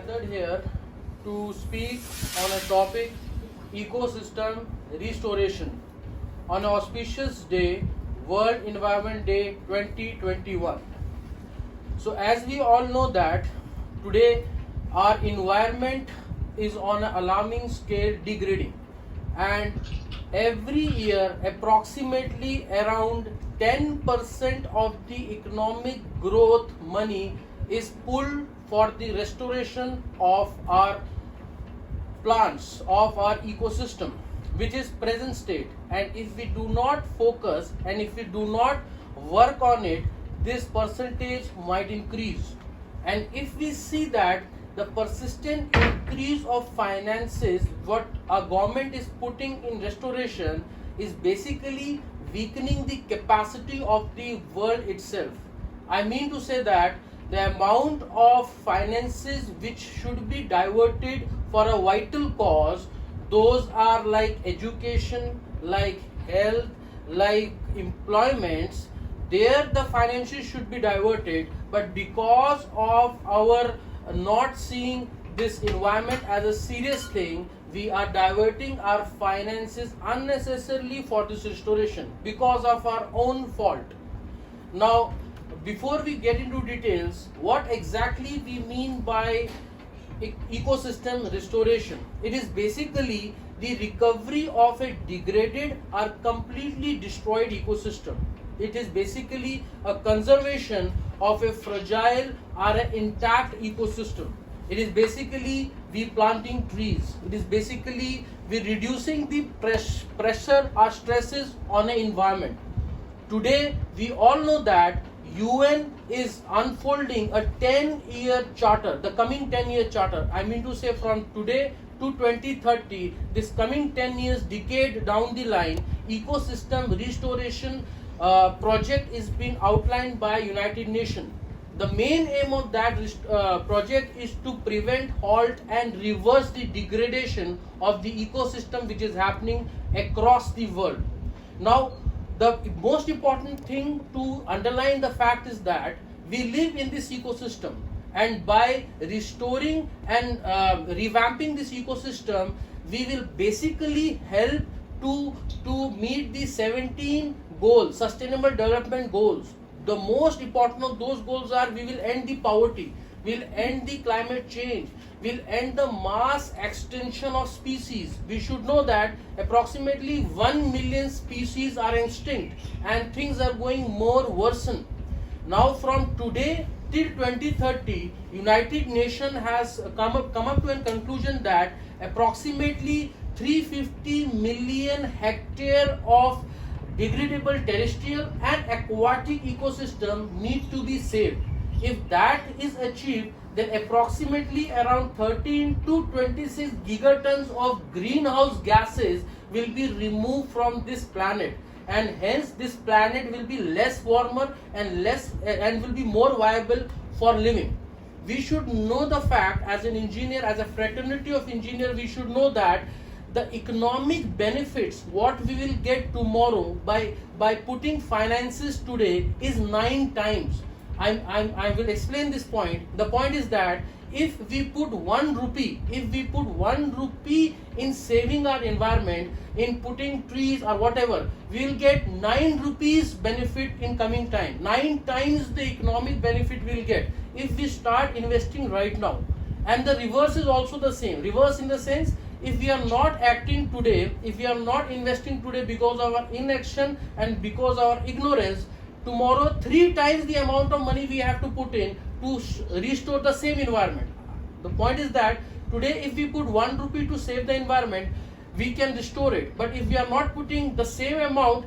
gathered here to speak on a topic ecosystem restoration on an auspicious day, World Environment Day 2021. So as we all know that today our environment is on an alarming scale degrading, and every year approximately around 10% of the economic growth money is pulled for the restoration of our plants, of our ecosystem, which is present state. And if we do not focus and if we do not work on it, this percentage might increase. And if we see that the persistent increase of finances what our government is putting in restoration is basically weakening the capacity of the world itself. I mean to say that the amount of finances which should be diverted for a vital cause, those are like education, like health, like employments, there the finances should be diverted, but because of our not seeing this environment as a serious thing, we are diverting our finances unnecessarily for this restoration because of our own fault. Now, before we get into details, what exactly we mean by ecosystem restoration? It is basically the recovery of a degraded or completely destroyed ecosystem. It is basically a conservation of a fragile or an intact ecosystem. It is basically we planting trees. It is basically we reducing the pressure or stresses on an environment. Today we all know that UN is unfolding a 10-year charter, the coming 10-year charter. I mean to say from today to 2030, this coming 10 years decade down the line, ecosystem restoration project is being outlined by United Nations. The main aim of that project is to prevent, halt and reverse the degradation of the ecosystem which is happening across the world. Now, the most important thing to underline the fact is that we live in this ecosystem, and by restoring and revamping this ecosystem, we will basically help to meet the 17 goals, sustainable development goals. The most important of those goals are we will end the poverty, we'll end the climate change, we'll end the mass extinction of species. We should know that approximately 1 million species are extinct and things are going more worsen. Now from today till 2030, United Nations has come up to a conclusion that approximately 350 million hectare of degradable terrestrial and aquatic ecosystem need to be saved. If that is achieved, then approximately around 13 to 26 gigatons of greenhouse gases will be removed from this planet, and hence this planet will be less warmer and will be more viable for living. We should know the fact, as an engineer, as a fraternity of engineers, we should know that the economic benefits what we will get tomorrow by putting finances today is 9 times. I will explain this point. The point is that if we put 1 rupee, in saving our environment, in putting trees or whatever, we will get 9 rupees benefit in coming time. 9 times the economic benefit we will get if we start investing right now. And the reverse is also the same. Reverse in the sense, if we are not acting today, if we are not investing today because of our inaction and because of our ignorance, tomorrow 3 times the amount of money we have to put in to restore the same environment. The point is that today if we put 1 rupee to save the environment, we can restore it. But if we are not putting the same amount,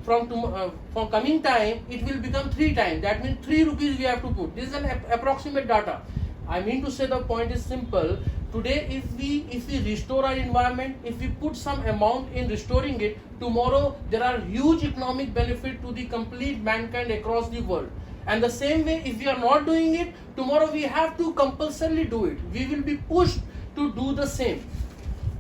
from coming time, it will become 3 times. That means 3 rupees we have to put. This is an approximate data. I mean to say the point is simple. Today if we restore our environment, if we put some amount in restoring it, tomorrow there are huge economic benefit to the complete mankind across the world. And the same way, if we are not doing it, tomorrow we have to compulsorily do it. We will be pushed to do the same.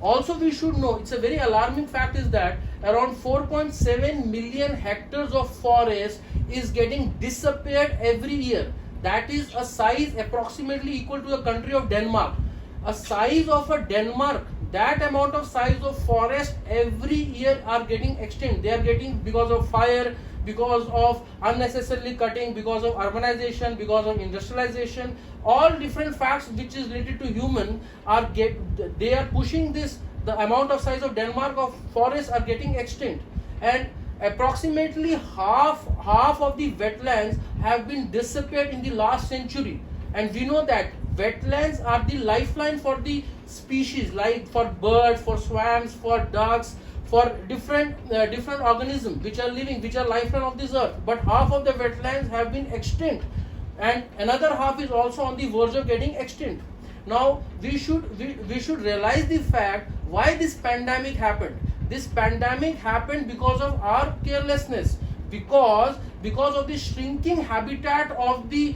Also we should know, it's a very alarming fact is that around 4.7 million hectares of forest is getting disappeared every year. that is a size approximately equal to the country of Denmark. A size of a Denmark, that amount of size of forest every year are getting extinct. They are getting because of fire, because of unnecessarily cutting, because of urbanization, because of industrialization. All different facts which is related to human they are pushing this. The amount of size of Denmark of forests are getting extinct, and approximately half of the wetlands have been disappeared in the last century. And we know that wetlands are the lifeline for the species, like for birds, for swans, for ducks, for different organisms which are living, which are lifeline of this earth. But half of the wetlands have been extinct, and another half is also on the verge of getting extinct. Now we should realize the fact why this pandemic happened. This pandemic happened because of our carelessness, because of the shrinking habitat of the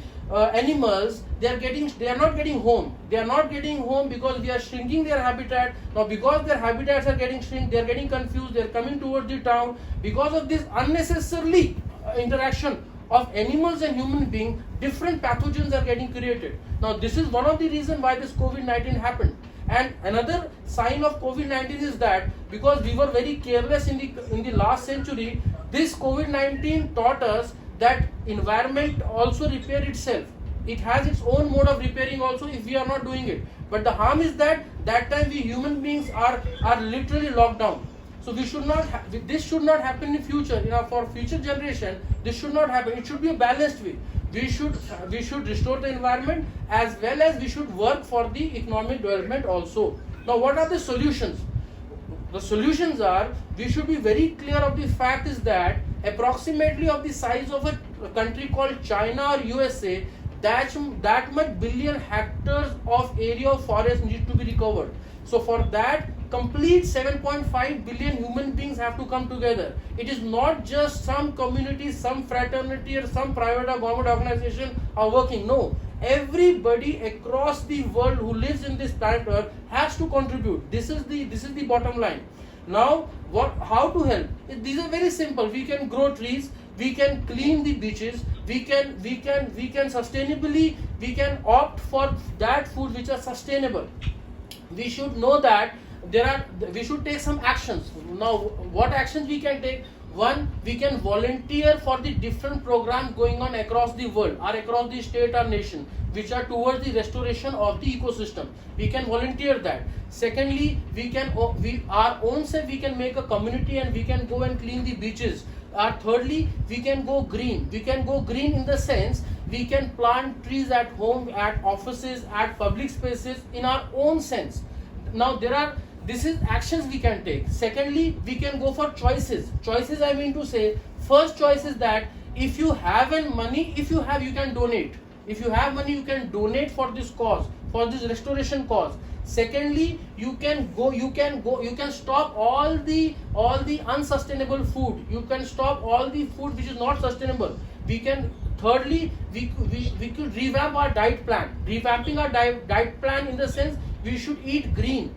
animals. They are not getting home. They are not getting home because we are shrinking their habitat. Now because their habitats are getting shrink, they are getting confused. They are coming towards the town. Because of this unnecessarily interaction of animals and human beings, different pathogens are getting created. Now this is one of the reasons why this COVID-19 happened. And another sign of COVID-19 is that because we were very careless in the last century, this COVID-19 taught us that environment also repair itself. It has its own mode of repairing also if we are not doing it. But the harm is that time we human beings are literally locked down. So we should not. This should not happen in future. For future generation, this should not happen. It should be a balanced way. We should restore the environment as well as we should work for the economic development also. Now, what are the solutions? The solutions are, we should be very clear of the fact is that approximately of the size of a country called China or USA, that much billion hectares of area of forest need to be recovered. So for that, complete 7.5 billion human beings have to come together. It is not just some community, some fraternity or some private or government organization are working. No, everybody across the world who lives in this planet Earth has to contribute. This is the bottom line. Now, how to help? These are very simple. We can grow trees. We can clean the beaches. We can sustainably. We can opt for that food which are sustainable. We should know that we should take some actions. Now, what actions we can take? One, we can volunteer for the different programs going on across the world or across the state or nation which are towards the restoration of the ecosystem. We can volunteer that. Secondly, our own self we can make a community and we can go and clean the beaches. Thirdly, we can go green. We can go green in the sense we can plant trees at home, at offices, at public spaces in our own sense. Now this is actions we can take. Secondly, we can go for choices. Choices, I mean to say, first choice is that if you have money, you can donate. If you have money, you can donate for this cause, for this restoration cause. Secondly, you can stop all the unsustainable food. You can stop all the food which is not sustainable. Thirdly, we could revamp our diet plan. Revamping our diet plan in the sense we should eat green.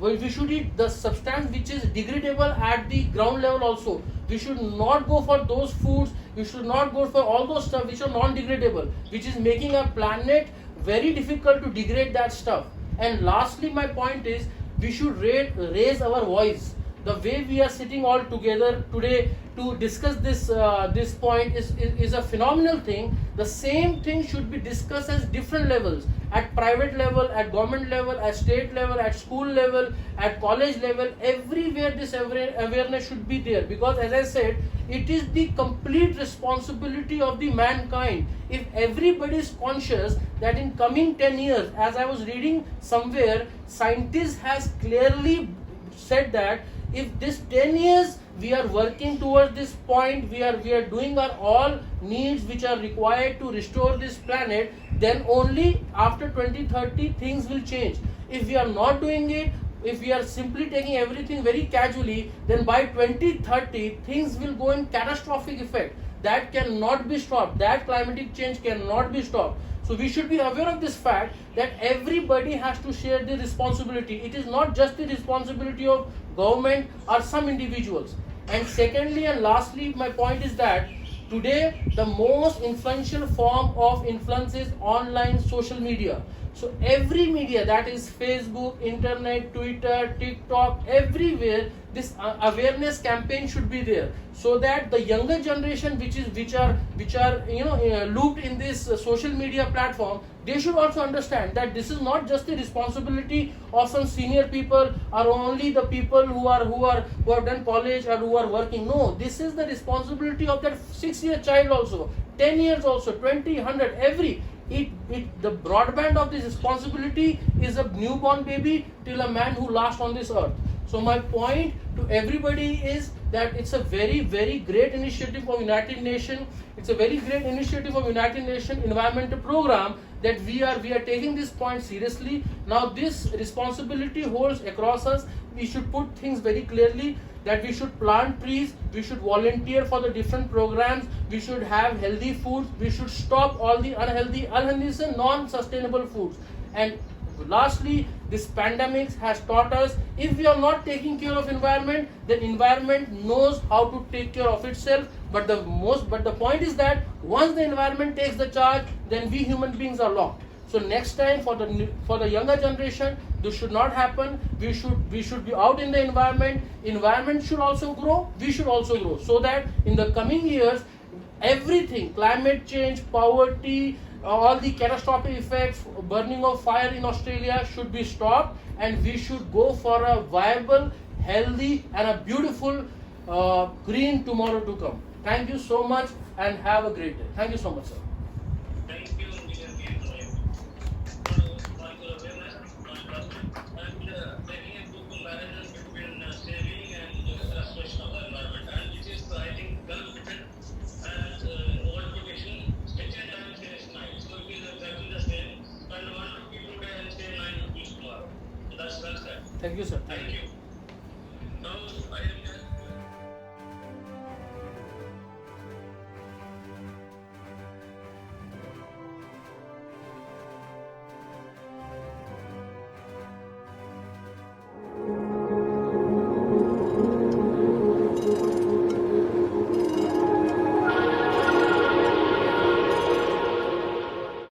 We should eat the substance which is degradable at the ground level also. We should not go for those foods. We should not go for all those stuff which are non-degradable, which is making our planet very difficult to degrade that stuff. And lastly, my point is we should raise our voice. The way we are sitting all together today to discuss this point is a phenomenal thing. The same thing should be discussed at different levels, at private level, at government level, at state level, at school level, at college level. Everywhere this awareness should be there, because as I said, it is the complete responsibility of the mankind. If everybody is conscious that in coming 10 years, as I was reading somewhere, scientists has clearly said that if this 10 years we are working towards this point, we are doing our all needs which are required to restore this planet, then only after 2030 things will change. If we are not doing it, if we are simply taking everything very casually, then by 2030 things will go in catastrophic effect. That cannot be stopped. That climatic change cannot be stopped. So we should be aware of this fact that everybody has to share the responsibility. It is not just the responsibility of government or some individuals. And secondly and lastly, my point is that Today, the most influential form of influence is online social media. So every media, that is Facebook, internet, Twitter, TikTok, everywhere, this awareness campaign should be there, so that the younger generation, which are looped in this social media platform, they should also understand that this is not just the responsibility of some senior people or only the people who have done college or who are working. No, this is the responsibility of that 6-year child also, 10 years also, 20, 100, every. The broadband of this responsibility is a newborn baby till a man who lasts on this earth. So my point to everybody is that it's a very, very great initiative of United Nations. It's a very great initiative of United Nations Environmental Program, that we are taking this point seriously. Now this responsibility holds across us. We should put things very clearly, that we should plant trees, we should volunteer for the different programs, we should have healthy foods, we should stop all the unhealthy and non-sustainable foods. And lastly, this pandemic has taught us, if we are not taking care of environment, then environment knows how to take care of itself. But the point is that once the environment takes the charge, then we human beings are locked. So next time, for the younger generation, this should not happen. We should be out in the environment. Environment should also grow. We should also grow, so that in the coming years, everything, climate change, poverty, all the catastrophic effects, burning of fire in Australia should be stopped, and we should go for a viable, healthy, and a beautiful green tomorrow to come. Thank you so much, and have a great day. Thank you so much, sir. Thank you, Mr. and making a good comparison between saving and restoration of the environment, and which is, I think, well fitted as old quotation. Spend time and save 9. So it is exactly the same. Spend 1 rupee today and save 9 rupees tomorrow. So that's well said. Thank you, sir. Thank you. Now I am